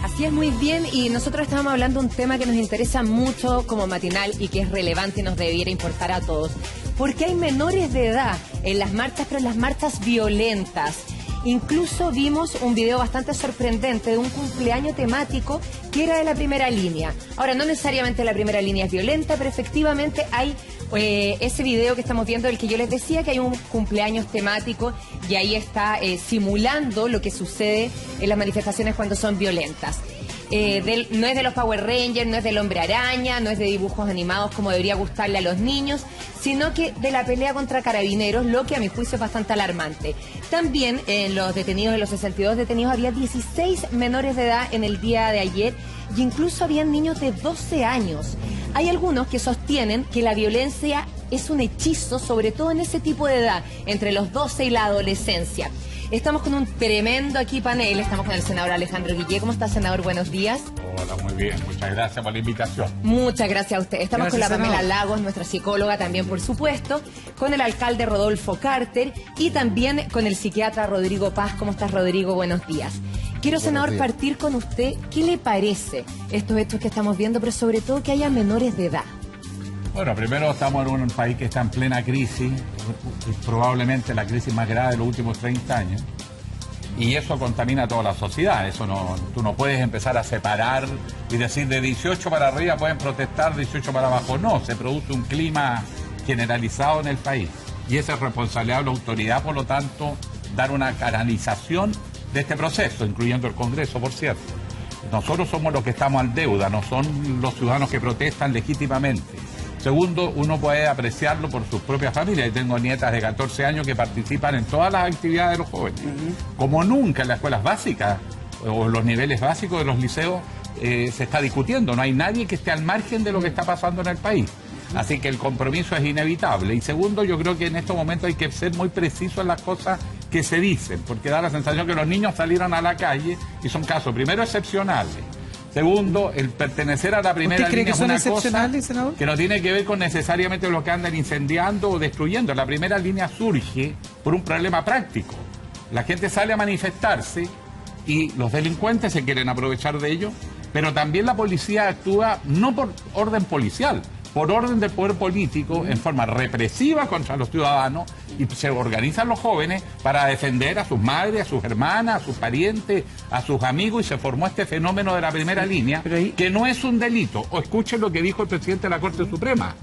Así es, muy bien, y nosotros estábamos hablando de un tema que nos interesa mucho como matinal y que es relevante y nos debiera importar a todos. Porque hay menores de edad en las marchas, pero en las marchas violentas. Incluso vimos un video bastante sorprendente de un cumpleaños temático que era de la primera línea. Ahora, no necesariamente la primera línea es violenta, pero efectivamente hay ese video que estamos viendo, del que yo les decía que hay un cumpleaños temático y ahí está simulando lo que sucede en las manifestaciones cuando son violentas. No es de los Power Rangers, no es del Hombre Araña, no es de dibujos animados como debería gustarle a los niños, sino que de la pelea contra carabineros, lo que a mi juicio es bastante alarmante. También en los detenidos, en los 62 detenidos, había 16 menores de edad en el día de ayer y incluso habían niños de 12 años. Hay algunos que sostienen que la violencia es un hechizo, sobre todo en ese tipo de edad, entre los 12 y la adolescencia. Estamos con un tremendo aquí panel, estamos con el senador Alejandro Guillé. ¿Cómo está, senador? Buenos días. Hola, muy bien, muchas gracias por la invitación. Muchas gracias a usted. Estamos Gracias, con la Pamela senador. Lagos, nuestra psicóloga también, por supuesto, con el alcalde Rodolfo Carter y también con el psiquiatra Rodrigo Paz. ¿Cómo estás, Rodrigo? Buenos días. Quiero, senador, partir con usted. ¿Qué le parece estos hechos que estamos viendo, pero sobre todo que haya menores de edad? Bueno, primero estamos en un país que está en plena crisis, probablemente la crisis más grave de los últimos 30 años, y eso contamina a toda la sociedad. Eso tú no puedes empezar a separar y decir de 18 para arriba pueden protestar, 18 para abajo no, se produce un clima generalizado en el país, y esa es responsabilidad de la autoridad, por lo tanto, dar una canalización de este proceso, incluyendo el Congreso, por cierto. Nosotros somos los que estamos al deuda, no son los ciudadanos que protestan legítimamente. Segundo, uno puede apreciarlo por sus propias familias. Yo tengo nietas de 14 años que participan en todas las actividades de los jóvenes. Como nunca en las escuelas básicas o los niveles básicos de los liceos se está discutiendo. No hay nadie que esté al margen de lo que está pasando en el país. Así que el compromiso es inevitable. Y segundo, yo creo que en estos momentos hay que ser muy preciso en las cosas que se dicen, porque da la sensación que los niños salieron a la calle y son casos, primero, excepcionales. Segundo, el pertenecer a la primera línea es una cosa senador, que no tiene que ver con necesariamente lo que andan incendiando o destruyendo. La primera línea surge por un problema práctico. La gente sale a manifestarse y los delincuentes se quieren aprovechar de ello, pero también la policía actúa no por orden policial, por orden del poder político, en forma represiva contra los ciudadanos, y se organizan los jóvenes para defender a sus madres, a sus hermanas, a sus parientes, a sus amigos, y se formó este fenómeno de la primera línea, que no es un delito. O escuchen lo que dijo el presidente de la Corte Suprema,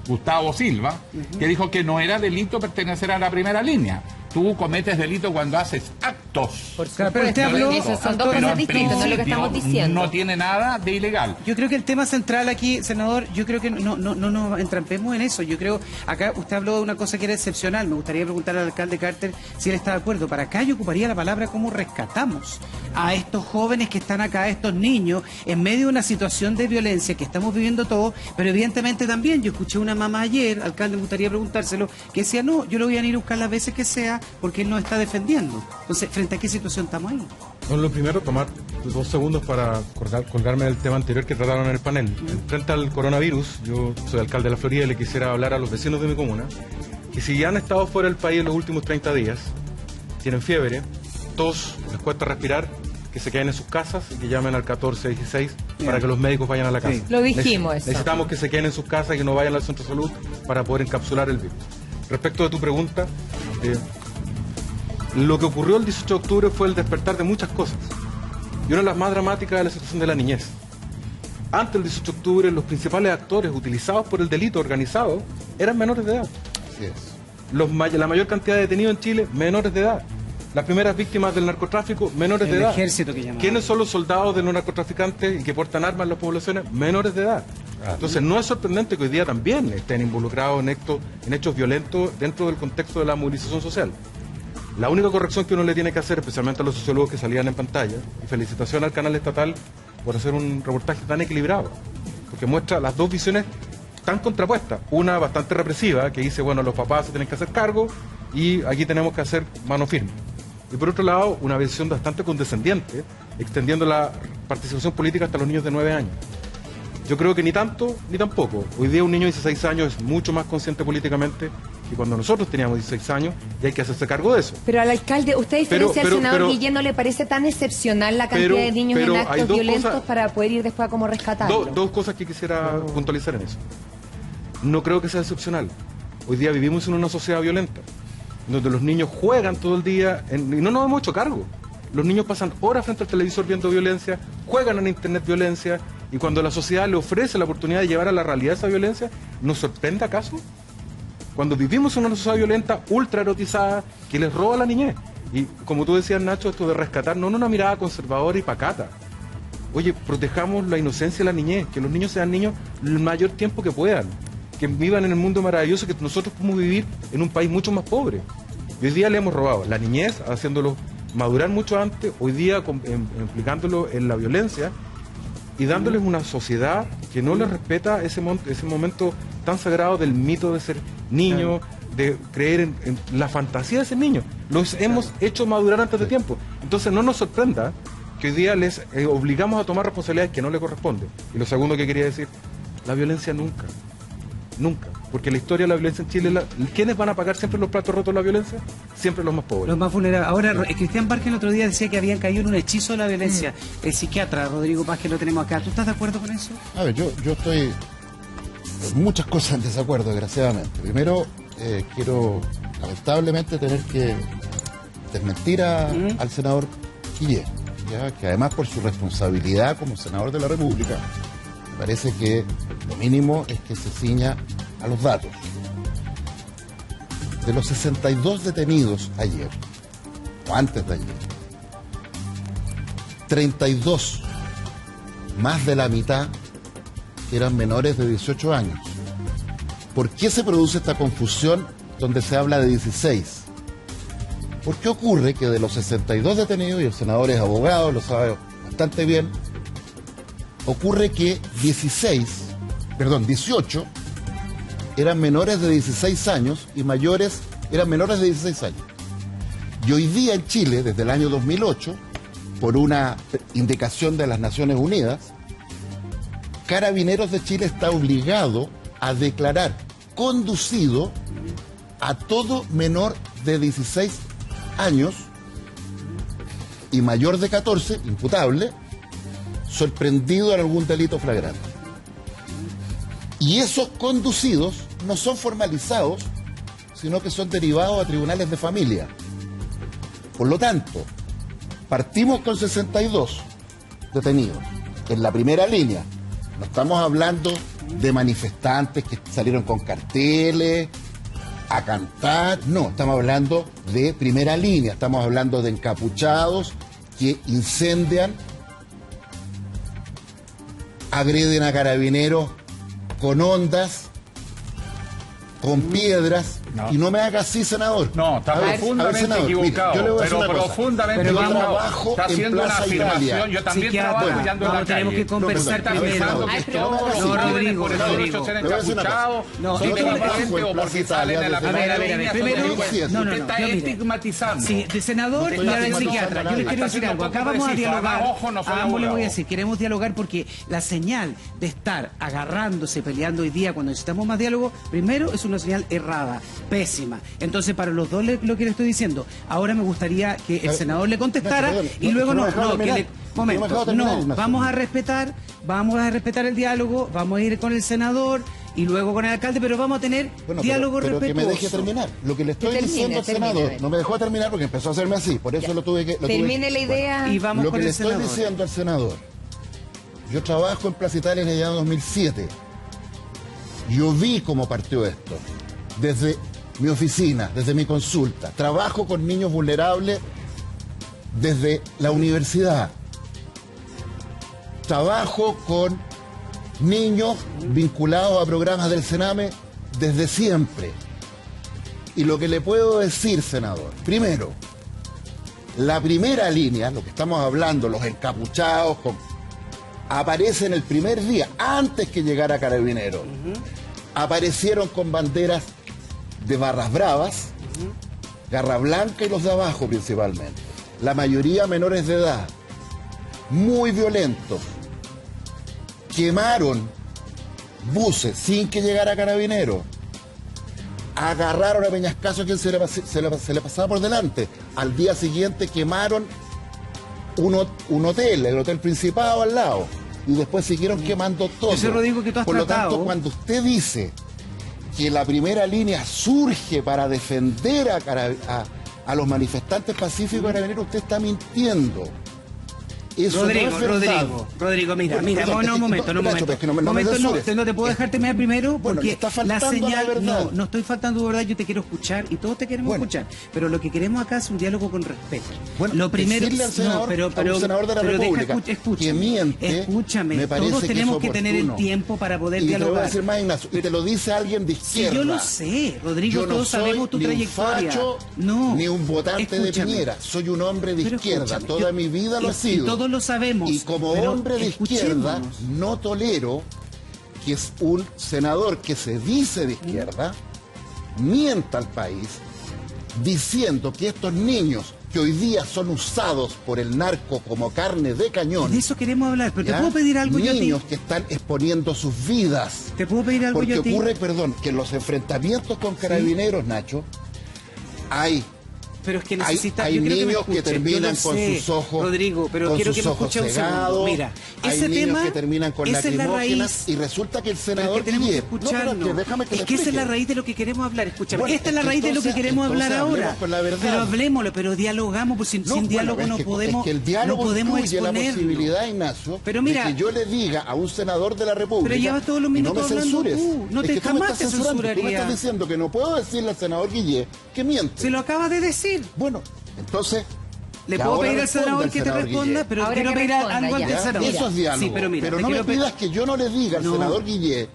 Gustavo Silva, que dijo que no era delito pertenecer a la primera línea. Tú cometes delito cuando haces actos. Por Claro, pero usted supuesto, habló- eso son dos Pero cosas en distintas, no es lo que estamos principio diciendo. no tiene nada de ilegal. Yo creo que el tema central aquí, senador, yo creo que no nos entrampemos en eso. Yo creo, acá usted habló de una cosa que era excepcional. Me gustaría preguntar al alcalde Carter si él está de acuerdo. Para acá yo ocuparía la palabra cómo rescatamos a estos jóvenes que están acá, a estos niños, en medio de una situación de violencia que estamos viviendo todos, pero evidentemente también yo escuché una mamá ayer, alcalde, me gustaría preguntárselo, que decía, no, yo lo voy a ir a buscar las veces que sea porque él nos está defendiendo. Entonces, ¿frente a qué situación estamos ahí? Bueno, lo primero, tomar 2 segundos para colgarme del tema anterior que trataron en el panel. Frente al coronavirus, yo soy alcalde de la Florida y le quisiera hablar a los vecinos de mi comuna, que si ya han estado fuera del país en los últimos 30 días, tienen fiebre, tos, les cuesta respirar, que se queden en sus casas y que llamen al 1416 para que los médicos vayan a la casa. Sí. Lo dijimos eso. Necesitamos que se queden en sus casas y que no vayan al centro de salud para poder encapsular el virus. Respecto de tu pregunta, lo que ocurrió el 18 de octubre fue el despertar de muchas cosas. Y una de las más dramáticas es la situación de la niñez. Antes del 18 de octubre, los principales actores utilizados por el delito organizado eran menores de edad. Así es. La mayor cantidad de detenidos en Chile, menores de edad. Las primeras víctimas del narcotráfico, menores de El edad. ejército que llamaban. ¿Quiénes son los soldados de los narcotraficantes y que portan armas en las poblaciones? Menores de edad. Entonces no es sorprendente que hoy día también estén involucrados en hechos violentos dentro del contexto de la movilización social. La única corrección que uno le tiene que hacer, especialmente a los sociólogos que salían en pantalla, y felicitación al canal estatal por hacer un reportaje tan equilibrado, porque muestra las dos visiones tan contrapuestas. Una bastante represiva, que dice, bueno, los papás se tienen que hacer cargo y aquí tenemos que hacer mano firme. Y por otro lado, una visión bastante condescendiente, extendiendo la participación política hasta los niños de 9 años. Yo creo que ni tanto ni tampoco. Hoy día un niño de 16 años es mucho más consciente políticamente que cuando nosotros teníamos 16 años, y hay que hacerse cargo de eso. Pero al alcalde, ¿usted diferencia al senador pero- Guillén, no le parece tan excepcional la cantidad de niños pero en hay actos dos violentos cosas- para poder ir después a cómo rescatarlo? Dos cosas que quisiera puntualizar en eso. No creo que sea excepcional. Hoy día vivimos en una sociedad violenta, donde los niños juegan todo el día y no nos hemos hecho cargo. Los niños pasan horas frente al televisor viendo violencia, juegan en internet violencia, y cuando la sociedad le ofrece la oportunidad de llevar a la realidad esa violencia, ¿nos sorprende acaso? Cuando vivimos en una sociedad violenta, ultra erotizada, que les roba la niñez. Y como tú decías, Nacho, esto de rescatar, no en una mirada conservadora y pacata. Oye, protejamos la inocencia de la niñez, que los niños sean niños el mayor tiempo que puedan, que vivan en el mundo maravilloso que nosotros podemos vivir en un país mucho más pobre. Y hoy día le hemos robado la niñez, haciéndolo madurar mucho antes, hoy día implicándolo en la violencia y dándoles una sociedad que no les respeta ese momento tan sagrado del mito de ser niño, de creer en la fantasía de ser niño. Los hemos hecho madurar antes de tiempo. Entonces no nos sorprenda que hoy día les obligamos a tomar responsabilidades que no les corresponden. Y lo segundo que quería decir, la violencia nunca. Nunca. Porque la historia de la violencia en Chile, ¿quiénes van a pagar siempre los platos rotos de la violencia? Siempre los más pobres. Los más vulnerables. Ahora, Cristian Parque el otro día decía que habían caído en un hechizo de la violencia. El psiquiatra Rodrigo Paz, que lo tenemos acá. ¿Tú estás de acuerdo con eso? A ver, yo estoy en muchas cosas en desacuerdo, desgraciadamente. Primero, quiero lamentablemente tener que desmentir al senador Guillén, ¿ya? Que además por su responsabilidad como senador de la República, me parece que lo mínimo es que se ciña a los datos. De los 62 detenidos ayer, o antes de ayer, 32, más de la mitad, eran menores de 18 años. ¿Por qué se produce esta confusión donde se habla de 16? Porque ocurre que de los 62 detenidos, y el senador es abogado, lo sabe bastante bien, ocurre que 18 eran menores de 16 años y mayores eran menores de 16 años. Y hoy día en Chile, desde el año 2008, por una indicación de las Naciones Unidas, Carabineros de Chile está obligado a declarar conducido a todo menor de 16 años y mayor de 14, imputable, sorprendido en algún delito flagrante. Y esos conducidos no son formalizados, sino que son derivados a tribunales de familia. Por lo tanto, partimos con 62 detenidos en la primera línea. No estamos hablando de manifestantes que salieron con carteles a cantar, no, estamos hablando de primera línea, estamos hablando de encapuchados que incendian, agreden a carabineros con ondas, con piedras, No. y no me haga así, senador. No, está A ver, profundamente senador, mire, equivocado. yo le voy a decir Pero una cosa. profundamente Pero equivocado. trabajo Está en haciendo una Plaza afirmación. Italia. Yo también Psiquiatra, trabajo y ando en la vamos, tenemos calle. que conversar Está primero. pensando Ay, que pero- todos los no, jóvenes Rodrigo, por el Rodrigo. derecho a ser Le voy a decir una encapuchados, cosa. No, son yo trabajo delincuentes en o Plaza porque Italia salen de la desde primera a ver, línea, son primero- delincuentes. no, Usted está yo mire. estigmatizando. Sí, de senador No y estoy ahora de estigmatizando psiquiatra. a Yo les nadie. quiero Está decir siendo algo. Acá poco vamos a preciso. dialogar. Además, ojo, no soy A ambos les voy a abogado. decir, queremos dialogar porque la señal de estar agarrándose, peleando hoy día cuando necesitamos más diálogo, primero es una señal errada, pésima. Entonces, para los dos lo que le estoy diciendo, ahora me gustaría que el senador le contestara Nacho, y luego no me dejaba terminar. que le... No me dejaba Momento, terminar, no, Ignacio. vamos a respetar el diálogo, vamos a ir con el senador y luego con el alcalde, pero vamos a tener Bueno, diálogo pero que respetuoso. me deje terminar. Lo que le estoy termine, diciendo al termine, senador, a ver. no me dejó terminar porque empezó a hacerme así, por eso lo tuve que... Termine la idea. Y vamos Lo con que el le estoy senador. diciendo al senador, yo trabajo en Plaza Italia en el año 2007. Yo vi cómo partió esto, desde mi oficina, desde mi consulta. Trabajo con niños vulnerables desde la universidad. Trabajo con niños vinculados a programas del Sename desde siempre. Y lo que le puedo decir, senador, primero, la primera línea, lo que estamos hablando, los encapuchados, aparece en el primer día, antes que llegara Carabineros. Aparecieron con banderas de barras bravas, Garra Blanca y los de abajo principalmente. La mayoría menores de edad, muy violentos. Quemaron buses sin que llegara Carabineros. agarraron a Peñascaso a quien se le pasaba por delante. Al día siguiente quemaron un hotel, el Hotel Principado al lado. Y después siguieron quemando todo. Yo solo digo que tú has Por lo tratado. tanto, cuando usted dice que la primera línea surge para defender a los manifestantes pacíficos carabineros, usted está mintiendo. Eso Rodrigo, no es verdad. Rodrigo, mira, Bueno, perdón, un momento. es que no me censures. No te puedo dejar terminar primero Bueno, porque está faltando la señal, la verdad. no estoy faltando de verdad, yo te quiero escuchar y todos te queremos Bueno. escuchar, pero lo que queremos acá es un diálogo con respeto. Bueno, lo primero, decirle al senador, a un senador de la República escúchame, que miente, escúchame, me parece todos que tenemos es que tener el oportuno. tiempo para poder Y te voy a dialogar. decir más, Ignacio, y te lo dice alguien de Si izquierda. yo lo sé, Rodrigo, Yo no todos soy sabemos tu ni trayectoria. un facho, No, ni un votante de escúchame. Piñera. Soy un hombre de Pero izquierda. escúchame, Toda yo- mi vida lo he y sido. todos lo sabemos, Y como pero hombre de izquierda, escuchémonos. no tolero que es un senador que se dice de izquierda, mienta al país, diciendo que estos niños que hoy día son usados por el narco como carne de cañón, De eso queremos hablar, pero ¿ya? te puedo pedir algo yo a ti. niños que están exponiendo sus vidas. Te puedo pedir algo Porque yo a ti. ocurre, perdón, que en los enfrentamientos con carabineros, Nacho, hay Pero es que hay necesita, yo quiero niños me que escuchen, yo terminan lo con sé, sus ojos, Rodrigo, pero con quiero sus que me ojos escuche un segundo. cegados, Mira, hay ese niños tema, que terminan con esa es la lacrimógenas, raíz. y resulta que el Pero es senador que tenemos que Guillet, escucharlo. no, pero es que déjame que es le que esa es explique. la raíz de lo que queremos hablar. Escúchame, Bueno, esta es la raíz de lo que entonces- queremos hablar entonces ahora. hablemos con la verdad. Pero hablemoslo, pero dialogamos, pues sin Bueno, diálogo es no que, podemos, es que el diálogo no podemos incluye la exponerlo. posibilidad, Ignacio, Pero mira, de que yo le diga a un senador de la República, pero llevas todos los y no minutos me hablando censures. tú. No Es te que tú me jamás estás te censurando. Tú me censuraría. estás diciendo que no puedo decirle al senador Guillet que miente. Se lo acabas de decir. Bueno, entonces... Le que puedo ahora pedir al responda senador el que te senador responda, Guillet. pero Ahora quiero que pedir responda, algo al ya. del ¿Ya? senador. Eso es diálogo. Sí, pero mira, te no me quiero pidas que yo no le diga al No. senador Guillet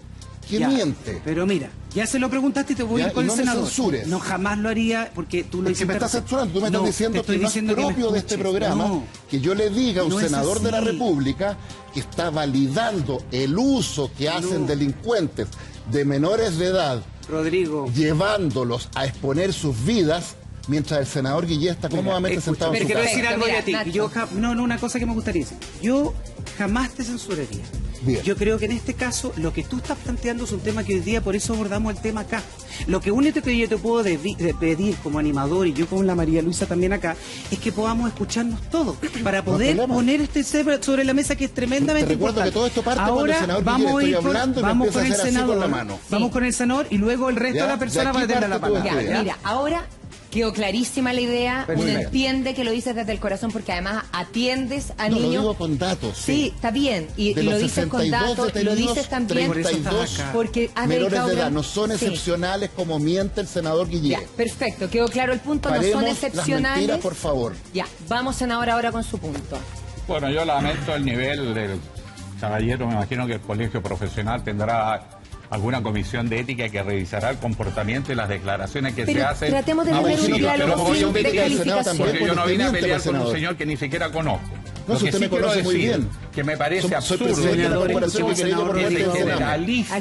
que Ya, miente. Pero mira, ya se lo preguntaste y te voy a Ya, ir con y el no me senador. censures. No, jamás lo haría porque tú lo Es que me hiciste. estás censurando, tú me estás No, diciendo te estoy que no es diciendo que me propio de este escuches. programa No. que yo le diga a un No es senador de la así. República que está validando el uso que hacen delincuentes de menores de edad, Rodrigo. llevándolos a exponer sus vidas, mientras el senador Guillet está cómodamente sentado en Pero su quiero casa. decir algo Mira, yo a ti. Nacho. Yo no, una cosa que me gustaría decir. Yo jamás te censuraría. Bien. Yo creo que en este caso lo que tú estás planteando es un tema que hoy día por eso abordamos el tema acá. Lo que único que yo te puedo pedir como animador y yo con la María Luisa también acá es que podamos escucharnos todos para poder problema. poner este tema sobre la mesa que es tremendamente Te recuerdo importante. que todo esto parte cuando el Ahora senador vamos Guillet, a ir estoy hablando y me vamos empieza a con el hacer así con senador. la mano. Vamos Sí. con el senador y luego el resto Ya, de la de persona aquí va a tener la parte tu palabra. Ya, ¿ya? mira, ahora quedó clarísima la idea, Muy uno bien. entiende que lo dices desde el corazón porque además atiendes a No, lo niños. digo con datos. Sí, está bien, y De lo los dices con 62 datos, lo detenidos, dices también 32 porque has menores dedicado de edad. gran- No son Sí. excepcionales como miente el senador Guillet. Ya, perfecto, quedó claro el punto, no Paremos son las excepcionales. mentiras, por favor. Ya, vamos senador ahora con su punto. Bueno, yo lamento el nivel del caballero. Me imagino que el colegio profesional tendrá alguna comisión de ética que revisará el comportamiento y las declaraciones que Pero se hacen. tratemos de tener Sí, un diálogo pero como sin yo me diga el Senado descalificación. porque yo no vine a Porque pelear miente, con un senador. señor que ni siquiera conozco. No, Lo si que usted sí me quiero conoce muy decir, bien. que me parece Soy absurdo presidente de la Senador, corporación escuchemos, querido por senador, el que se programa. generalice.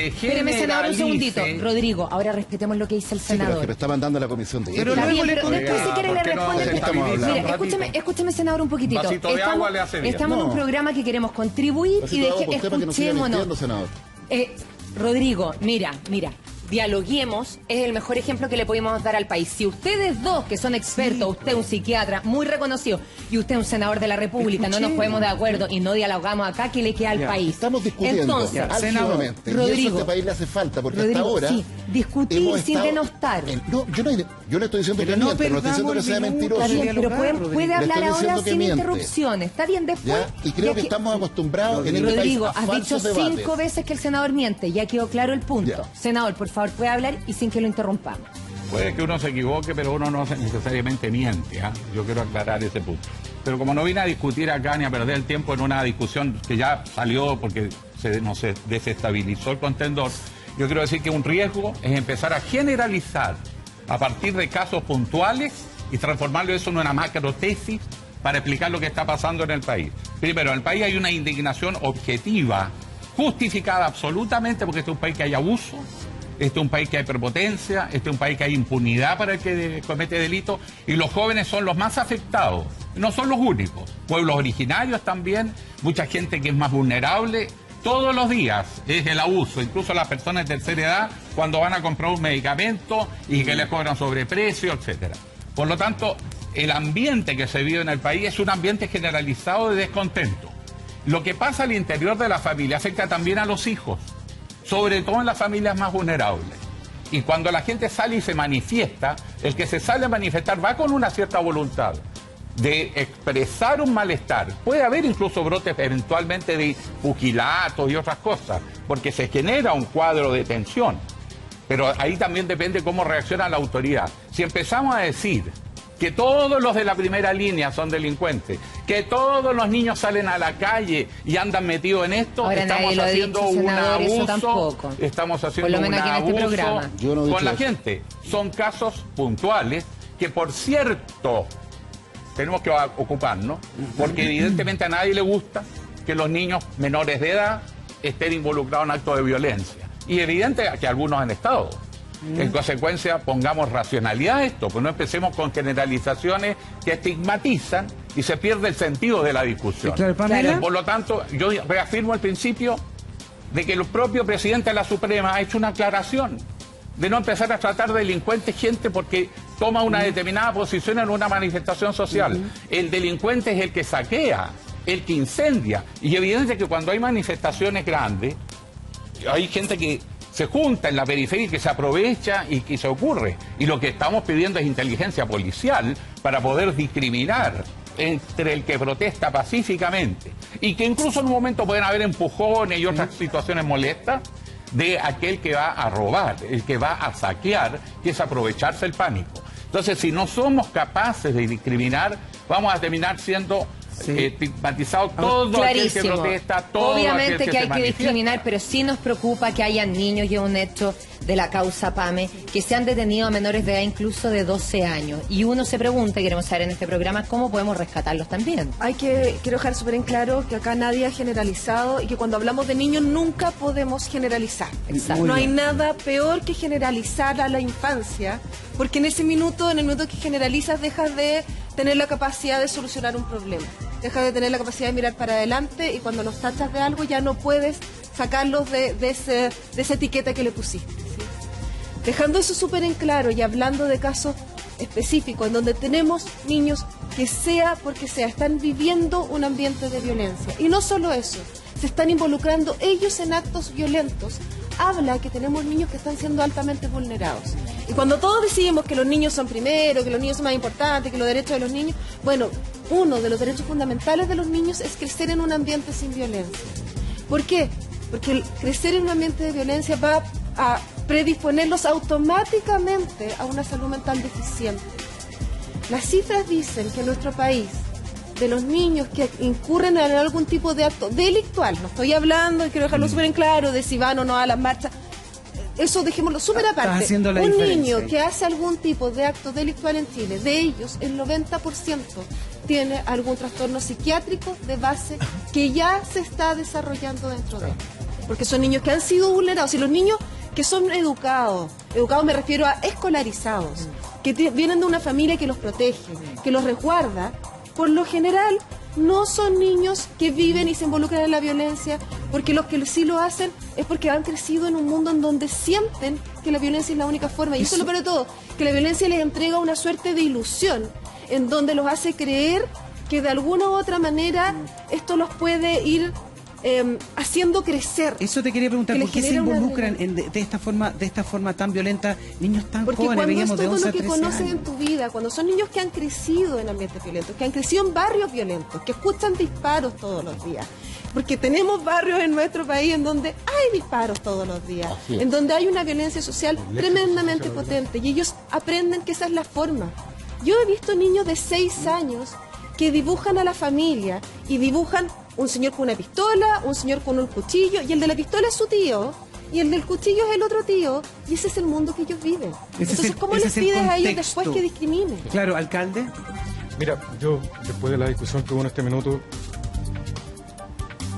Espéreme, senador, un segundito. Rodrigo, ahora respetemos lo que dice el Sí, pero es senador. que me está mandando a la comisión de Pero ética. Está luego bien, le pero después si Oiga, quiere le ¿por qué no responde. se estabiliza Mire, un ratito? escúcheme, senador, un poquitito. Vasito de agua le hace bien. Estamos en un No. programa que queremos contribuir Así y lo de hago que por usted para que no siga mintiendo, escuchémonos. senador. Rodrigo, mira, dialoguemos es el mejor ejemplo que le podemos dar al país. Si ustedes dos, que son expertos, usted un psiquiatra muy reconocido y usted un senador de la República, no nos ponemos de acuerdo y no dialogamos acá, ¿qué le queda al Ya, país? Estamos discutiendo Entonces, álgidamente. Y eso a Rodrigo, este país le hace falta, porque Rodrigo, hasta ahora... sí, discutir hemos sin estado denostar. No, yo le estoy diciendo Pero que no miente, no estoy diciendo que sea perdamos el mentiroso. Está bien, pero dialogar, puede Rodrigo. Le hablar estoy ahora diciendo que sin miente. interrupciones. Está bien, después. ¿Ya? Y creo ya que estamos acostumbrados en este Rodrigo, país a has dicho falsos debates. 5 veces que el senador miente. Ya quedó claro el punto. Ya. Senador, por favor, puede hablar y sin que lo interrumpamos. Puede que uno se equivoque, pero uno no necesariamente miente. ¿Ah? Yo quiero aclarar ese punto. Pero como no vine a discutir acá ni a perder el tiempo en una discusión que ya salió porque se desestabilizó el contendor, yo quiero decir que un riesgo es empezar a generalizar a partir de casos puntuales y transformarlo eso en una macrotesis para explicar lo que está pasando en el país. Primero, en el país hay una indignación objetiva, justificada absolutamente, porque este es un país que hay abuso, este es un país que hay prepotencia, este es un país que hay impunidad para el que comete delitos, y los jóvenes son los más afectados, no son los únicos. Pueblos originarios también, mucha gente que es más vulnerable, todos los días es el abuso, incluso las personas de tercera edad cuando van a comprar un medicamento y que les cobran sobreprecio, etcétera. Por lo tanto, el ambiente que se vive en el país es un ambiente generalizado de descontento. Lo que pasa al interior de la familia afecta también a los hijos, sobre todo en las familias más vulnerables. Y cuando la gente sale y se manifiesta, el que se sale a manifestar va con una cierta voluntad de expresar un malestar. Puede haber incluso brotes eventualmente de pugilatos y otras cosas, porque se genera un cuadro de tensión. Pero ahí también depende cómo reacciona la autoridad. Si empezamos a decir que todos los de la primera línea son delincuentes, que todos los niños salen a la calle y andan metidos en esto, ahora estamos haciendo un abuso, estamos haciendo un abuso con la gente. Son casos puntuales que, por cierto, tenemos que ocuparnos, porque evidentemente a nadie le gusta que los niños menores de edad estén involucrados en actos de violencia. Y evidente que algunos han estado. En consecuencia, pongamos racionalidad a esto, pues no empecemos con generalizaciones que estigmatizan y se pierde el sentido de la discusión. Claro, Pamela. Por lo tanto, yo reafirmo el principio de que el propio presidente de la Suprema ha hecho una aclaración de no empezar a tratar de delincuentes gente porque toma una determinada posición en una manifestación social. El delincuente es el que saquea, el que incendia. Y evidente que cuando hay manifestaciones grandes, hay gente que se junta en la periferia y que se aprovecha y que se ocurre. Y lo que estamos pidiendo es inteligencia policial para poder discriminar entre el que protesta pacíficamente y que incluso en un momento pueden haber empujones y otras situaciones molestas de aquel que va a robar, el que va a saquear, que es aprovecharse el pánico. Entonces, si no somos capaces de discriminar, vamos a terminar siendo estigmatizados todo aquel que protesta, todo obviamente aquel que hay se que manifiesta. discriminar, pero sí nos preocupa que hayan niños, y es un hecho de la causa PAME, que se han detenido a menores de edad incluso de 12 años. Y uno se pregunta, y queremos saber en este programa, ¿cómo podemos rescatarlos también? Quiero dejar súper en claro que acá nadie ha generalizado y que cuando hablamos de niños nunca podemos generalizar. Exacto. No hay nada peor que generalizar a la infancia, porque en el minuto que generalizas dejas de tener la capacidad de solucionar un problema. Dejas de tener la capacidad de mirar para adelante y cuando los tachas de algo ya no puedes sacarlos de esa etiqueta que le pusiste. ¿Sí? Dejando eso súper en claro y hablando de casos específicos en donde tenemos niños que sea porque sea, están viviendo un ambiente de violencia. Y no solo eso, se están involucrando ellos en actos violentos. Habla que tenemos niños que están siendo altamente vulnerados. Y cuando todos decimos que los niños son primero, que los niños son más importantes, que los derechos de los niños, bueno, uno de los derechos fundamentales de los niños es crecer en un ambiente sin violencia. ¿Por qué? Porque el crecer en un ambiente de violencia va a predisponerlos automáticamente a una salud mental deficiente. Las cifras dicen que en nuestro país, de los niños que incurren en algún tipo de acto delictual, no estoy hablando, y quiero dejarlo súper en claro, de si van o no a las marchas, eso dejémoslo súper aparte. Un niño que hace algún tipo de acto delictual en Chile, de ellos el 90% tiene algún trastorno psiquiátrico de base que ya se está desarrollando dentro de él. Porque son niños que han sido vulnerados. Y los niños que son educados me refiero a escolarizados, que vienen de una familia que los protege, que los resguarda, por lo general no son niños que viven y se involucran en la violencia, porque los que sí lo hacen es porque han crecido en un mundo en donde sienten que la violencia es la única forma. Y eso es lo peor de todo, que la violencia les entrega una suerte de ilusión, en donde los hace creer que de alguna u otra manera esto los puede ir haciendo crecer. Eso te quería preguntar, ¿por qué se involucran de esta forma tan violenta niños tan jóvenes, veíamos de 11 a 13 años? Porque cuando es todo lo que conocen en tu vida, cuando son niños que han crecido en ambientes violentos, que han crecido en barrios violentos, que escuchan disparos todos los días, porque tenemos barrios en nuestro país en donde hay disparos todos los días, en donde hay una violencia social tremendamente potente, y ellos aprenden que esa es la forma. Yo he visto niños de 6 años que dibujan a la familia y dibujan un señor con una pistola, un señor con un cuchillo, y el de la pistola es su tío, y el del cuchillo es el otro tío, y ese es el mundo que ellos viven. Entonces, ¿cómo les pides a ellos después que discriminen? Claro, alcalde. Mira, yo, después de la discusión que hubo en este minuto,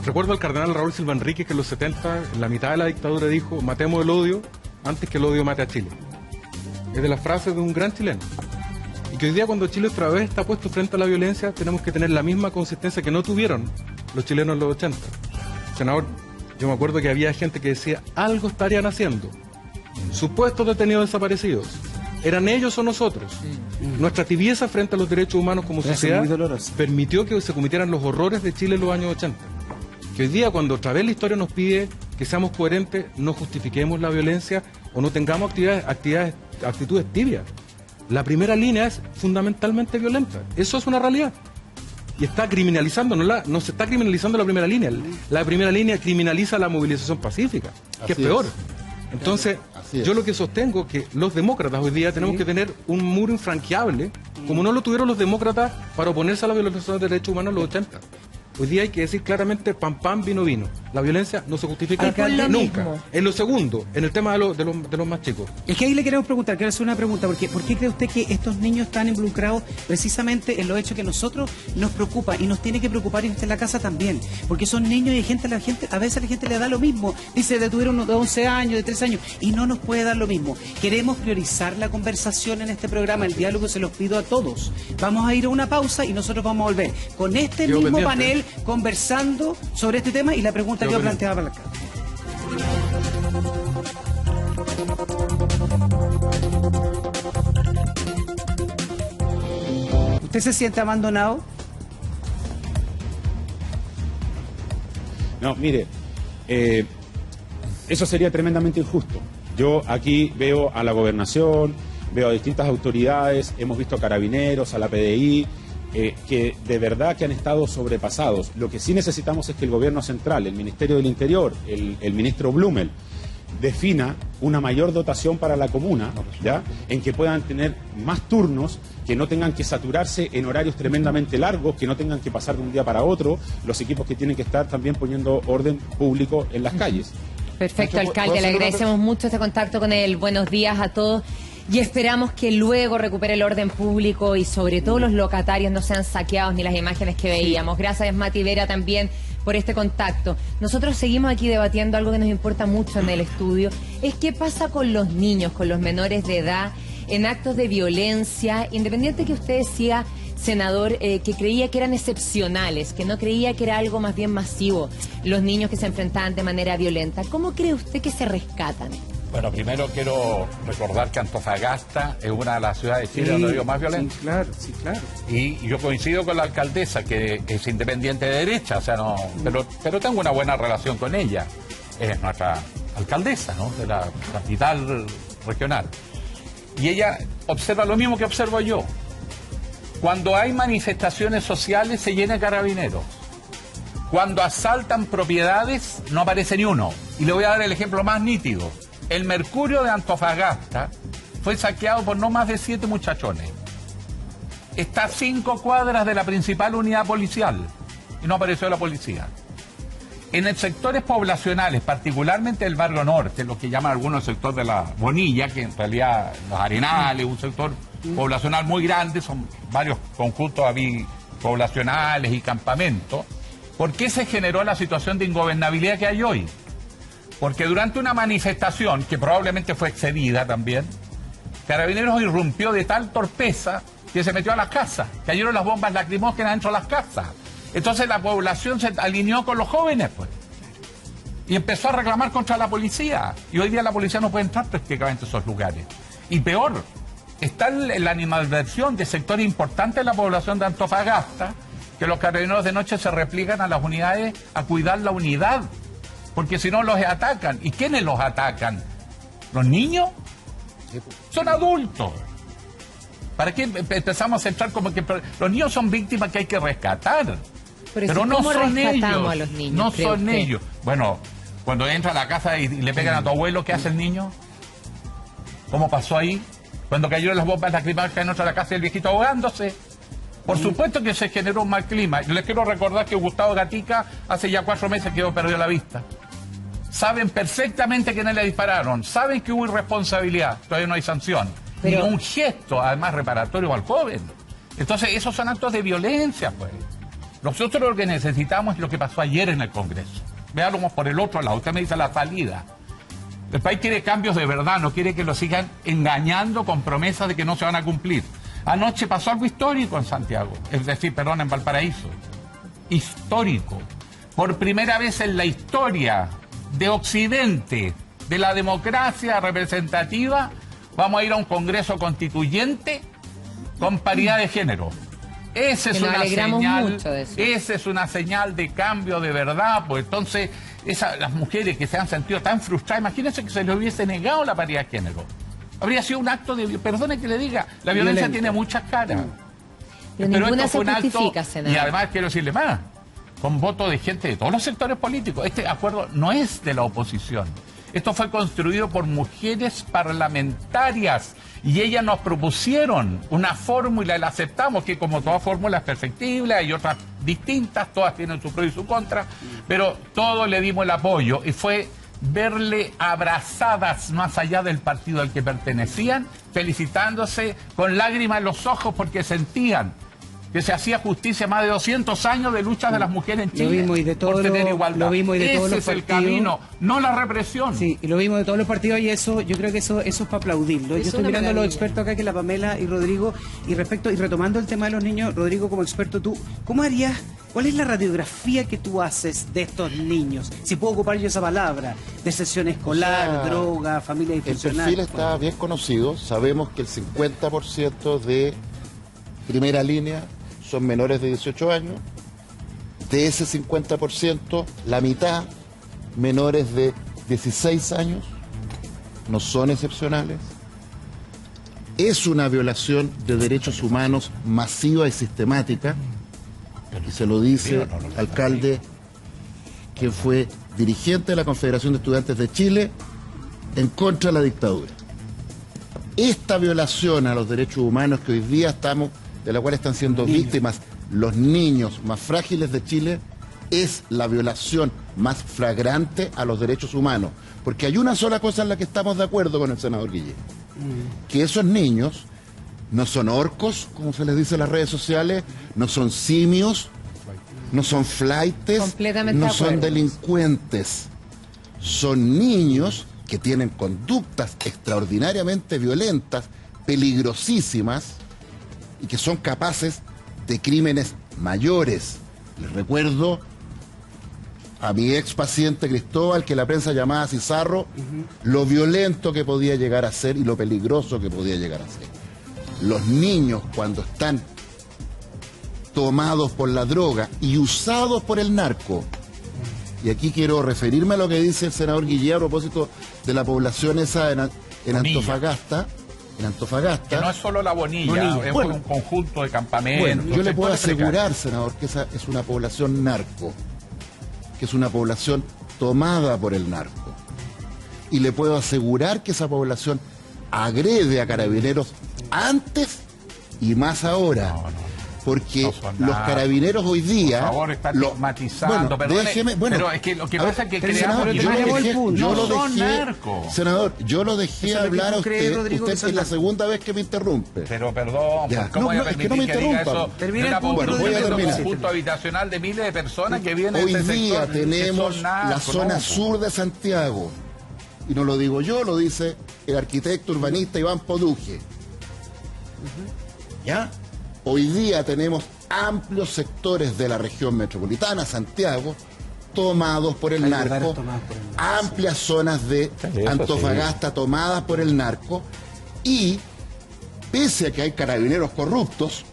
recuerdo al cardenal Raúl Silva Enríquez que en los 70, en la mitad de la dictadura, dijo: matemos el odio antes que el odio mate a Chile. Es de las frases de un gran chileno. Y que hoy día, cuando Chile otra vez está puesto frente a la violencia, tenemos que tener la misma consistencia que no tuvieron los chilenos en los 80. Senador, yo me acuerdo que había gente que decía, algo estarían haciendo. Supuestos detenidos desaparecidos. ¿Eran ellos o nosotros? Nuestra tibieza frente a los derechos humanos como sociedad permitió que se cometieran los horrores de Chile en los años 80. Que hoy día, cuando otra vez la historia nos pide que seamos coherentes, no justifiquemos la violencia o no tengamos actitudes tibias. La primera línea es fundamentalmente violenta. Eso es una realidad. Y está criminalizando, no se está criminalizando la primera línea. La primera línea criminaliza la movilización pacífica, que es peor. Entonces, yo lo que sostengo es que los demócratas hoy día tenemos que tener un muro infranqueable, como no lo tuvieron los demócratas para oponerse a la violación de derechos humanos en los 80. Hoy día hay que decir claramente, pam, pam, vino, vino. La violencia no se justifica nunca. En lo segundo, en el tema de los más chicos. Es que ahí le queremos preguntar, quiero hacer una pregunta, porque ¿por qué cree usted que estos niños están involucrados precisamente en los hechos que a nosotros nos preocupa y nos tiene que preocupar en la casa también? Porque son niños y a veces a la gente le da lo mismo. Dice, detuvieron uno de 11 años, de 13 años, y no nos puede dar lo mismo. Queremos priorizar la conversación en este programa, el diálogo se los pido a todos. Vamos a ir a una pausa y nosotros vamos a volver con este mismo panel conversando sobre este tema y la pregunta que yo planteaba para el alcalde. ¿Usted se siente abandonado? No, mire, eso sería tremendamente injusto. Yo aquí veo a la gobernación, veo a distintas autoridades, hemos visto a carabineros, a la PDI, que de verdad que han estado sobrepasados. Lo que sí necesitamos es que el gobierno central, el Ministerio del Interior, el ministro Blumel, defina una mayor dotación para la comuna, ¿ya? En que puedan tener más turnos, que no tengan que saturarse en horarios tremendamente largos, que no tengan que pasar de un día para otro, los equipos que tienen que estar también poniendo orden público en las calles. Perfecto, alcalde, le agradecemos mucho este contacto con él. Buenos días a todos. Y esperamos que luego recupere el orden público y sobre todo los locatarios no sean saqueados ni las imágenes que veíamos. Gracias, Mati Vera, también por este contacto. Nosotros seguimos aquí debatiendo algo que nos importa mucho en el estudio. Es qué pasa con los niños, con los menores de edad, en actos de violencia, independiente que usted decía, senador, que creía que eran excepcionales, que no creía que era algo más bien masivo, los niños que se enfrentaban de manera violenta. ¿Cómo cree usted que se rescatan? Bueno, primero quiero recordar que Antofagasta es una de las ciudades de Chile donde ha habido más violencia. Sí, claro. Y yo coincido con la alcaldesa, que es independiente de derecha, o sea, no, pero tengo una buena relación con ella. Es nuestra alcaldesa, ¿no?, de la capital regional. Y ella observa lo mismo que observo yo. Cuando hay manifestaciones sociales se llena de carabineros. Cuando asaltan propiedades no aparece ni uno. Y le voy a dar el ejemplo más nítido. El Mercurio de Antofagasta fue saqueado por no más de 7 muchachones. Está a 5 cuadras de la principal unidad policial y no apareció la policía. En el sectores poblacionales, particularmente el barrio norte, lo que llaman algunos el sector de la Bonilla, que en realidad los Arenales, un sector poblacional muy grande, son varios conjuntos poblacionales y campamentos. ¿Por qué se generó la situación de ingobernabilidad que hay hoy? Porque durante una manifestación, que probablemente fue excedida también, Carabineros irrumpió de tal torpeza que se metió a las casas. Cayeron las bombas lacrimógenas dentro de las casas. Entonces la población se alineó con los jóvenes, pues. Y empezó a reclamar contra la policía. Y hoy día la policía no puede entrar prácticamente a esos lugares. Y peor, está la animadversión de sectores importantes de la población de Antofagasta, que los carabineros de noche se repliegan a las unidades a cuidar la unidad. Porque si no los atacan. ¿Y quiénes los atacan? ¿Los niños? Son adultos. ¿Para qué empezamos a centrar como que los niños son víctimas que hay que rescatar? Pero no son ellos. A los niños, no son ellos. Bueno, cuando entra a la casa y le pegan a tu abuelo, ¿qué hace el niño? ¿Cómo pasó ahí? Cuando cayeron las bombas lacrimógenas en la casa del viejito ahogándose. Por supuesto que se generó un mal clima. Yo les quiero recordar que Gustavo Gatica hace ya 4 meses que perdió la vista. Saben perfectamente quiénes le dispararon. Saben que hubo irresponsabilidad. Todavía no hay sanción. Pero... ni un gesto, además, reparatorio al joven. Entonces, esos son actos de violencia, pues. Nosotros lo que necesitamos es lo que pasó ayer en el Congreso. Veamos por el otro lado. Usted me dice la salida. El país quiere cambios de verdad, no quiere que lo sigan engañando con promesas de que no se van a cumplir. Anoche pasó algo histórico en Santiago, es decir, perdón, en Valparaíso. Histórico. Por primera vez en la historia de Occidente, de la democracia representativa, vamos a ir a un Congreso Constituyente con paridad de género. Esa es Que nos una alegramos señal, mucho de eso. esa es una señal de cambio de verdad, pues entonces las mujeres que se han sentido tan frustradas, imagínense que se les hubiese negado la paridad de género. Habría sido un acto de, perdone que le diga, la violencia Violento. tiene muchas caras. Pero ninguna se justifica, senador. Y además quiero decirle más, con voto de gente de todos los sectores políticos. Este acuerdo no es de la oposición. Esto fue construido por mujeres parlamentarias y ellas nos propusieron una fórmula y la aceptamos, que como toda fórmula es perfectible, hay otras distintas, todas tienen su pro y su contra, pero todos le dimos el apoyo y fue verle abrazadas más allá del partido al que pertenecían, felicitándose con lágrimas en los ojos porque sentían que se hacía justicia más de 200 años de lucha de las mujeres en Chile. Lo vimos y de por todos tener los- igualdad. lo vimos y de Ese todos los es el partidos. camino, no la represión. Sí, y lo vimos de todos los partidos y eso, yo creo que eso es para aplaudirlo. Yo Es estoy una mirando a los maravilla. expertos acá, que la Pamela y Rodrigo, y retomando el tema de los niños, Rodrigo, como experto tú, ¿cómo harías, cuál es la radiografía que tú haces de estos niños? Si puedo ocupar yo esa palabra, deserción escolar, O sea, droga, familia El disfuncional. perfil está bien conocido. Sabemos que el 50% de primera línea son menores de 18 años. De ese 50%, la mitad menores de 16 años. No son excepcionales. Es una violación de derechos humanos masiva y sistemática. Y se lo dice alcalde que fue dirigente de la Confederación de Estudiantes de Chile en contra de la dictadura. Esta violación a los derechos humanos que hoy día estamos, de la cual están siendo víctimas los niños más frágiles de Chile, es la violación más flagrante a los derechos humanos. Porque hay una sola cosa en la que estamos de acuerdo con el senador Guillén, que esos niños no son orcos, como se les dice en las redes sociales, no son simios, no son flaites, Completamente no de son acuerdo. delincuentes. Son niños que tienen conductas extraordinariamente violentas, peligrosísimas, y que son capaces de crímenes mayores. Les recuerdo a mi ex paciente Cristóbal, que la prensa llamaba Cizarro, lo violento que podía llegar a ser y lo peligroso que podía llegar a ser. Los niños, cuando están tomados por la droga y usados por el narco, y aquí quiero referirme a lo que dice el senador Guillén a propósito de la población esa en Bonilla. Antofagasta, Que no es solo la Bonilla, Bonilla. es Bueno. un conjunto de campamentos. Bueno, yo le puedo sectores precarios. asegurar, senador, que esa es una población narco, que es una población tomada por el narco. Y le puedo asegurar que esa población agrede a carabineros antes y más ahora. Porque no son los narcos. carabineros hoy día... Por favor, está lo- estigmatizando. Bueno, Perdone, déjeme, pero es que lo que a ver, pasa es que pero, creamos senador, yo lo imágenes. dejé, No yo lo son dejé- narcos. senador, yo lo dejé Eso es lo que hablar a tú crees, usted. Rodrigo, que Usted son es la narcos. segunda vez que me interrumpe. Pero perdón, Ya. ¿cómo voy a No, es que permitir no me que diga interrumpa. eso Termina de el una punto, Bueno, voy a población, de terminar. un punto habitacional de miles de personas que vienen Hoy de ese día sector, que tenemos son la narcos, zona ¿no? sur de Santiago, y no lo digo yo, lo dice el arquitecto urbanista Iván Poduje. ¿Ya? Hoy día tenemos amplios sectores de la región metropolitana, Santiago, tomados por el Hay narco, lugares tomados por el narco, amplias zonas de eso Antofagasta tomadas por el narco, y pese a que hay carabineros corruptos,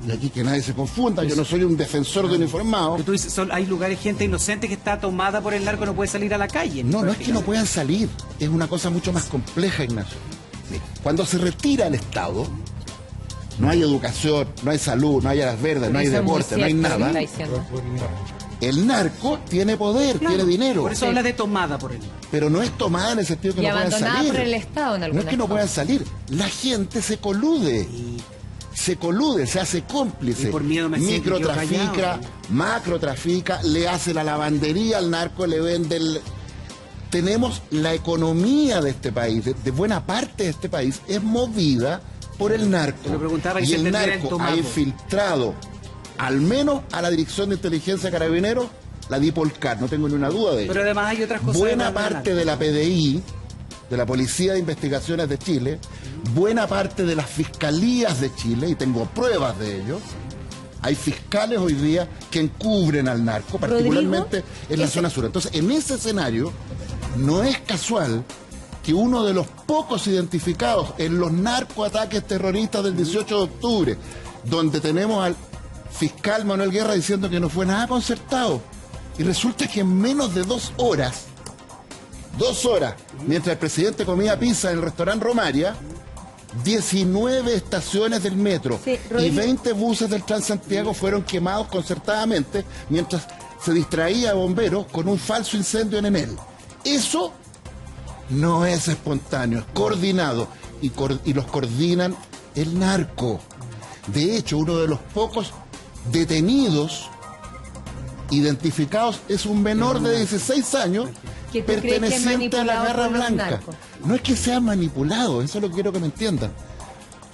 y aquí que nadie se confunda, yo no soy un defensor de uniformados. Que tú dices, hay lugares, gente inocente que está tomada por el narco, no puede salir a la calle. No, no es que no puedan salir, es una cosa mucho más compleja, Ignacio. Mira, cuando se retira el Estado, no hay educación, no hay salud, no hay áreas verdes, no hay Eso es muy deporte, no hay cierto lo que nada. está diciendo. El narco tiene poder, Claro, tiene dinero, Por eso habla de tomada por él. pero no es tomada en el sentido que Y no puedan abandonada salir. por el Estado en No es algunas que no puedan cosas. salir, la gente se colude. Se hace cómplice, Y por miedo me siento, yo microtrafica, callado. macrotrafica, le hace la lavandería al narco, le vende el... Tenemos la economía de este país, de buena parte de este país, es movida por el narco. Te lo preguntaba que Y se el entendiera el narco tomado. ha infiltrado, al menos a la Dirección de Inteligencia Carabineros, la DIPOLCAR, no tengo ni una duda de ello. Pero además hay otras cosas. Buena además del parte de la PDI, de la Policía de Investigaciones de Chile, buena parte de las fiscalías de Chile, y tengo pruebas de ello, Hay fiscales hoy día que encubren al narco, particularmente en la zona sur. Entonces, en ese escenario, no es casual que uno de los pocos identificados en los narcoataques terroristas del 18 de octubre, donde tenemos al fiscal Manuel Guerra diciendo que no fue nada concertado, y resulta que en menos de 2 horas, mientras el presidente comía pizza en el restaurante Romaria, 19 estaciones del metro y 20 buses del Transantiago fueron quemados concertadamente mientras se distraía a bomberos con un falso incendio en Enel. Eso no es espontáneo, es coordinado y los coordinan el narco. De hecho, uno de los pocos detenidos identificados es un menor de 16 años perteneciente a la Garra Blanca. No es que sea manipulado, eso es lo que quiero que me entiendan.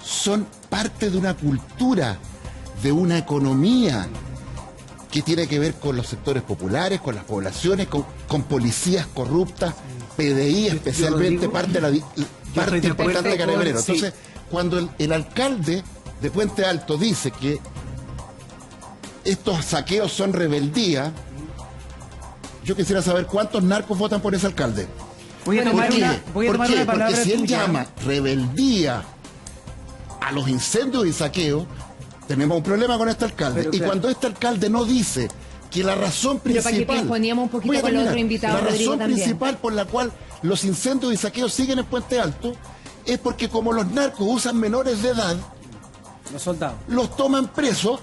Son parte de una cultura, de una economía que tiene que ver con los sectores populares, con las poblaciones, con policías corruptas, PDI especialmente, parte importante de Carabineros. Entonces, cuando el alcalde de Puente Alto dice que estos saqueos son rebeldía, yo quisiera saber cuántos narcos votan por ese alcalde. Voy a tomar una palabra Porque si él tuya. llama rebeldía a los incendios y saqueos, tenemos un problema con este alcalde. Pero, y claro, cuando este alcalde no dice que la razón Pero para que principal... poníamos un poquito Voy a con el terminar. otro invitado, La Rodrigo, razón también. principal por la cual los incendios y saqueos siguen en Puente Alto es porque como los narcos usan menores de edad, Los soldados. los toman presos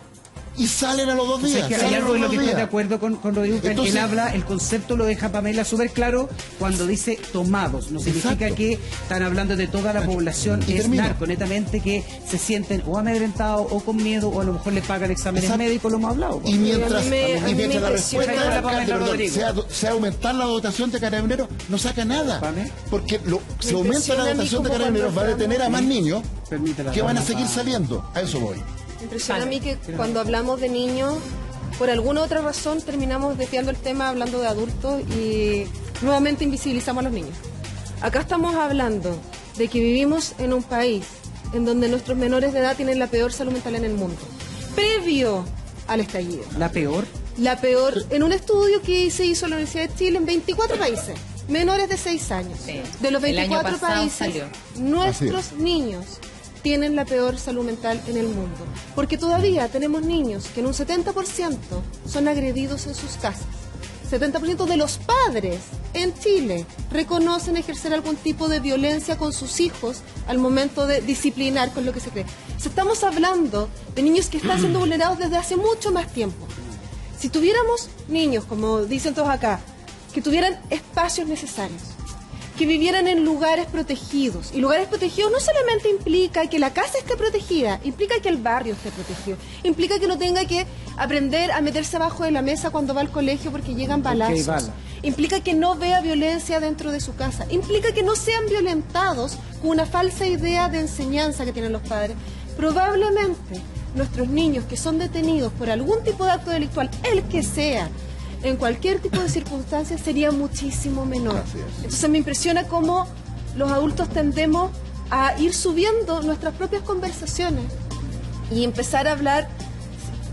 y salen a los 2 O sea, días. es que hay salen a algo en los lo que 2 estoy de días. acuerdo con Rodrigo, que Entonces- él habla, el concepto lo deja Pamela súper claro cuando dice tomados. No significa Exacto. que están hablando de toda la población, Y es termino. narco, netamente que se sienten o amedrentados o con miedo o a lo mejor les pagan exámenes Exacto. médicos, lo hemos hablado. Y mientras, A mí me la impresiona respuesta del la alcalde, Pamela perdón, Rodrigo. sea aumentar la dotación de carabineros, no saca nada. ¿Pame? Porque si aumenta impresiona la a mí dotación de como carabineros va a cuando detener a más niños Permítela, que van a Pame. seguir saliendo. A eso voy. Me impresiona a mí que cuando hablamos de niños, por alguna otra razón terminamos desviando el tema hablando de adultos y nuevamente invisibilizamos a los niños. Acá estamos hablando de que vivimos en un país en donde nuestros menores de edad tienen la peor salud mental en el mundo. Previo al estallido. La peor. La peor, en un estudio que se hizo en la Universidad de Chile en 24 países, menores de 6 años. Sí. De los El año 24 pasado países, salió. nuestros niños tienen la peor salud mental en el mundo. Porque todavía tenemos niños que en un 70% son agredidos en sus casas. 70% de los padres en Chile reconocen ejercer algún tipo de violencia con sus hijos al momento de disciplinar con lo que se cree. Estamos hablando de niños que están siendo vulnerados desde hace mucho más tiempo. Si tuviéramos niños, como dicen todos acá, que tuvieran espacios necesarios, que vivieran en lugares protegidos, y lugares protegidos no solamente implica que la casa esté protegida, implica que el barrio esté protegido, implica que no tenga que aprender a meterse abajo de la mesa cuando va al colegio porque llegan balazos, bala. implica que no vea violencia dentro de su casa, implica que no sean violentados con una falsa idea de enseñanza que tienen los padres. Probablemente nuestros niños que son detenidos por algún tipo de acto delictual, el que sea, en cualquier tipo de circunstancia, sería muchísimo menor. Así es. Entonces me impresiona cómo los adultos tendemos a ir subiendo nuestras propias conversaciones y empezar a hablar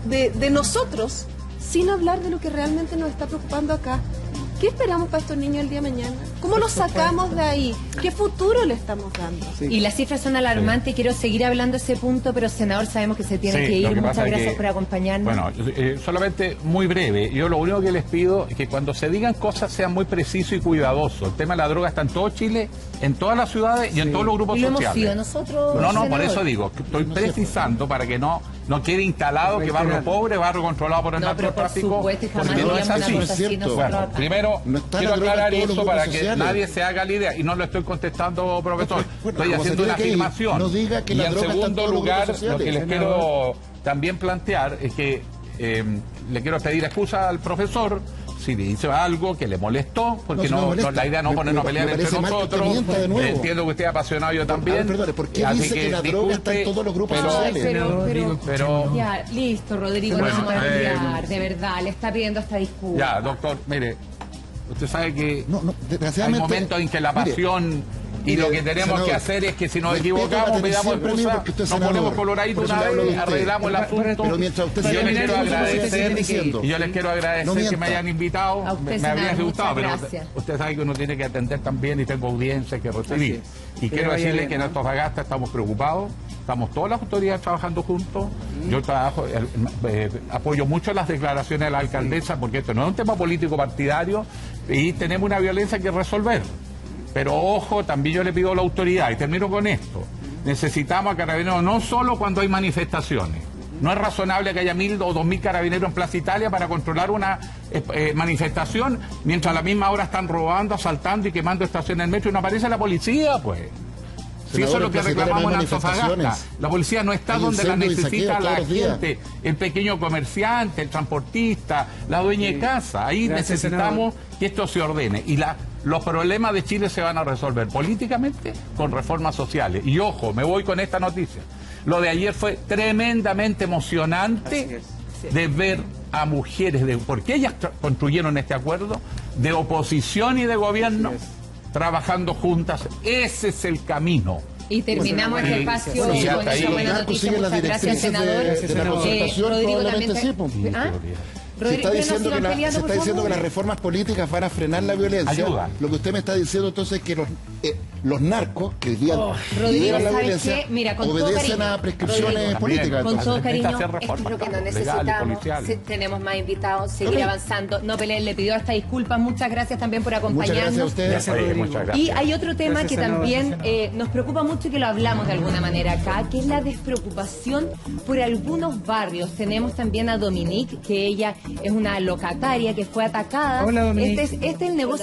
de nosotros sin hablar de lo que realmente nos está preocupando acá. ¿Qué esperamos para estos niños el día de mañana? ¿Cómo los sacamos de ahí? ¿Qué futuro le estamos dando? Y las cifras son alarmantes y quiero seguir hablando de ese punto, pero senador, sabemos que se tiene Sí, que lo ir. que Muchas pasa es gracias que, por acompañarnos. Bueno, solamente muy breve. Yo lo único que les pido es que cuando se digan cosas sean muy precisos y cuidadosos. El tema de la droga está en todo Chile, en todas las ciudades y en todos los grupos y lo hemos sociales. sido nosotros. No, por senador. eso digo, que estoy precisando para que no quede instalado que barrio pobre, barrio controlado por el No, pero por narcotráfico, supuesto, jamás porque no es diríamos así. una cosa así, cierto. nosotros Bueno, acá. primero No está quiero la droga en aclarar todos los eso para grupos que sociales. nadie se haga la idea y no lo estoy contestando, profesor. Bueno, Estoy como se haciendo una tiene que ir, afirmación. no diga que y la en droga está en segundo todos los lugar, grupos lo que les sociales. quiero también plantear es que le quiero pedir excusa al profesor si le hizo algo que le molestó, porque No, si no molesta. la idea no Me- ponernos a me pelear entre parece mal que nosotros. usted mienta de nuevo. Entiendo que usted es apasionado, yo también. A ver, perdone, ¿por qué Así dice que la droga está en disculpe, todos los grupos pero- sociales? Pero Ya, listo, Rodrigo, Bueno, no vamos a pelear, de verdad, le está pidiendo esta disculpa. ya, doctor, mire, usted sabe que No, hay desgraciadamente. momentos en que la mire, pasión Y lo que tenemos senador, que hacer es que si nos respeto equivocamos, la pidamos siempre a mí excusa, porque usted es nos senador. ponemos coloradito Por eso una le hablo de vez, usted. arreglamos el asunto. Pero mientras usted Y yo se les quiero agradecer, diciendo. y yo les quiero agradecer No que mienta. me hayan invitado. A usted, Me senador, habría gustado, muchas pero gracias. usted sabe que uno tiene que atender también y tengo audiencia que recibir. Así Y Que quiero vaya decirles bien, que en ¿no? Antofagasta estamos preocupados, estamos todas las autoridades trabajando juntos. Yo trabajo, apoyo mucho las declaraciones de la alcaldesa porque esto no es un tema político partidario y tenemos una violencia que resolver. Pero ojo, también yo le pido a la autoridad, y termino con esto, necesitamos a Carabineros no solo cuando hay manifestaciones. No es razonable que haya 1.000 o 2.000 carabineros en Plaza Italia para controlar una manifestación, mientras a la misma hora están robando, asaltando y quemando estaciones del metro y no aparece la policía, pues. Si eso es lo que reclamamos en Antofagasta. La policía no está Hay donde la incendios y necesita saqueos la todos los días. gente, el pequeño comerciante, el transportista, la dueña de casa. Ahí Gracias, necesitamos que esto se ordene. Y los problemas de Chile se van a resolver políticamente con reformas sociales. Y ojo, me voy con esta noticia. Lo de ayer fue tremendamente emocionante de ver a mujeres, porque ellas construyeron este acuerdo, de oposición y de gobierno, trabajando juntas. Ese es el camino. Y terminamos este espacio bueno, con ahí esa los buena narcos noticia. siguen las Muchas gracias, directrices senador. de la concertación, Rodrigo probablemente también. sí, pues. ¿Ah? Se Rodrigo, está ¿no diciendo, sigan peleando, se por está diciendo que favor? las reformas políticas van a frenar la violencia. Ayuda. Lo que usted me está diciendo entonces es que los narcos que hoy día Rodrigo, lideran la ¿sabes violencia qué? Mira, con todo obedecen cariño, a prescripciones Rodrigo, políticas. Con todo Necesita cariño, hacer esto es reformas, lo que no legales, necesitamos. policiales. Tenemos más invitados, seguir avanzando. No peleen, le pidió hasta disculpas. Muchas gracias también por Muchas gracias a acompañarnos. ustedes. Gracias, Oye, Rodrigo. muchas gracias. Y hay otro tema Gracias, que senador. también nos preocupa mucho y que lo hablamos de alguna manera acá, que es la despreocupación por algunos barrios. Tenemos también a Dominique, que ella es una locataria que fue atacada. Hola, Dominique. Este es el negocio